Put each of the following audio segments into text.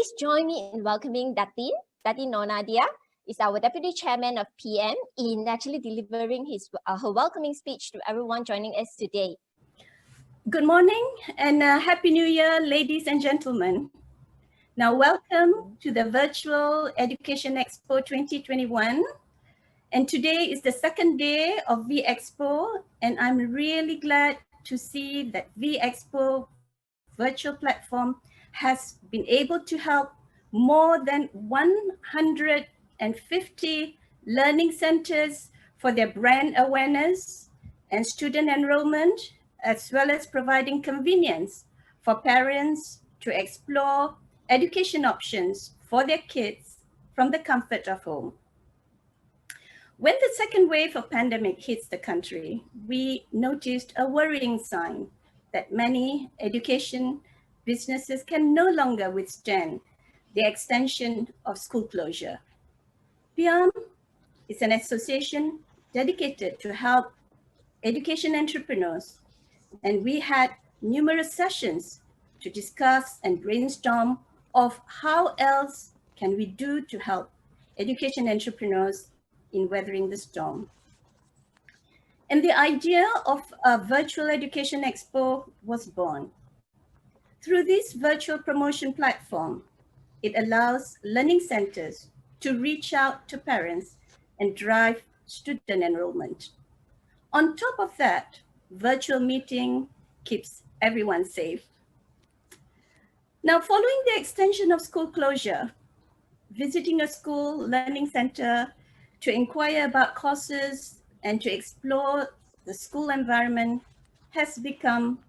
Please join me in welcoming Datin. Datin Nonadia is our Deputy Chairman of PM in actually delivering her welcoming speech to everyone joining us today. Good morning and Happy New Year, ladies and gentlemen. Now, welcome to the Virtual Education Expo 2021. And today is the second day of VEExpo, and I'm really glad to see that VEExpo virtual platform has been able to help more than 150 learning centers for their brand awareness and student enrollment, as well as providing convenience for parents to explore education options for their kids from the comfort of home. When the second wave of pandemic hits the country, we noticed a worrying sign that many education businesses can no longer withstand the extension of school closure. PIAM is an association dedicated to help education entrepreneurs, and we had numerous sessions to discuss and brainstorm of how else can we do to help education entrepreneurs in weathering the storm. And the idea of a virtual education expo was born. Through this virtual promotion platform, it allows learning centers to reach out to parents and drive student enrollment. On top of that, virtual meeting keeps everyone safe. Now, following the extension of school closure, visiting a school learning center to inquire about courses and to explore the school environment has become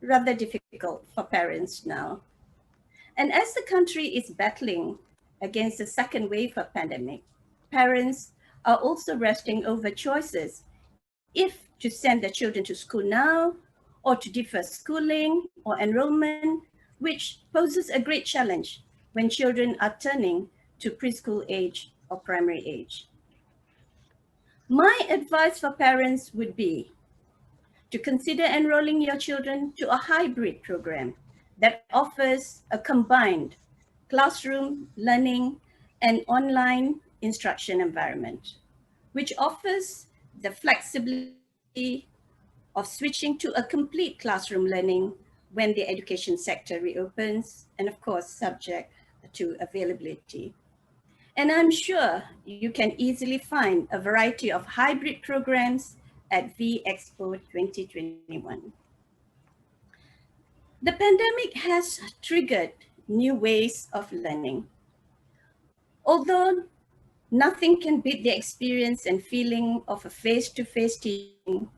rather difficult for parents now. And as the country is battling against the second wave of pandemic, parents are also wrestling over choices if to send their children to school now or to defer schooling or enrollment, which poses a great challenge when children are turning to preschool age or primary age. My advice for parents would be to consider enrolling your children to a hybrid program that offers a combined classroom learning and online instruction environment, which offers the flexibility of switching to a complete classroom learning when the education sector reopens, and of course, subject to availability. And I'm sure you can easily find a variety of hybrid programs at VEExpo 2021. The pandemic has triggered new ways of learning. Although nothing can beat the experience and feeling of a face-to-face teaching,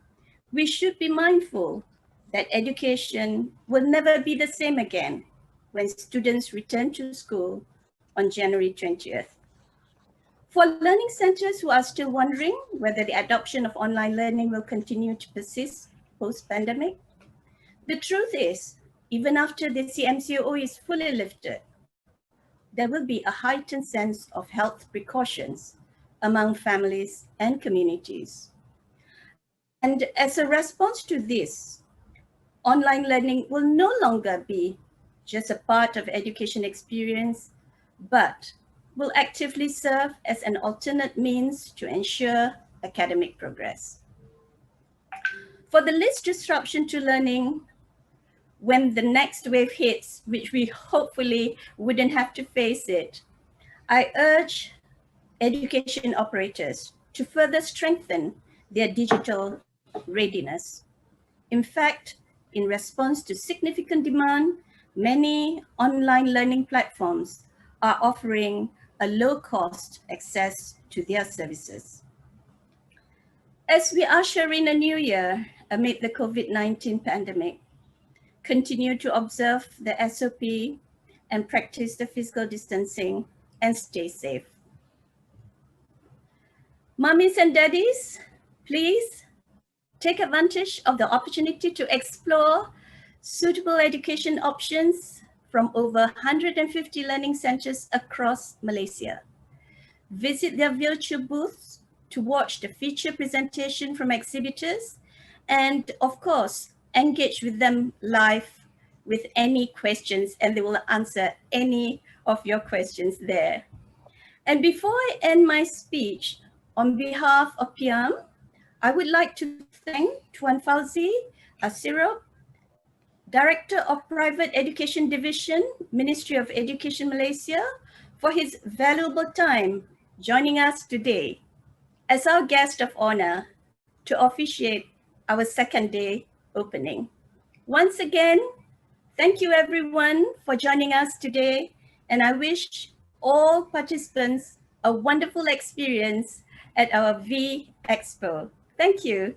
we should be mindful that education will never be the same again when students return to school on January 20th. For learning centers who are still wondering whether the adoption of online learning will continue to persist post-pandemic, the truth is, even after the CMCO is fully lifted, there will be a heightened sense of health precautions among families and communities. And as a response to this, online learning will no longer be just a part of education experience, but will actively serve as an alternate means to ensure academic progress. For the least disruption to learning, when the next wave hits, which we hopefully wouldn't have to face it, I urge education operators to further strengthen their digital readiness. In fact, in response to significant demand, many online learning platforms are offering a low-cost access to their services. As we usher in a new year amid the COVID-19 pandemic, continue to observe the SOP and practice the physical distancing and stay safe. Mummies and daddies, please take advantage of the opportunity to explore suitable education options from over 150 learning centers across Malaysia. Visit their virtual booths to watch the feature presentation from exhibitors and, of course, engage with them live with any questions, and they will answer any of your questions there. And before I end my speech, on behalf of PIAM, I would like to thank Tuan Fauzi Asirop, Director of Private Education Division, Ministry of Education Malaysia, for his valuable time joining us today as our guest of honor to officiate our second day opening. Once again, thank you everyone for joining us today, and I wish all participants a wonderful experience at our VEExpo. Thank you.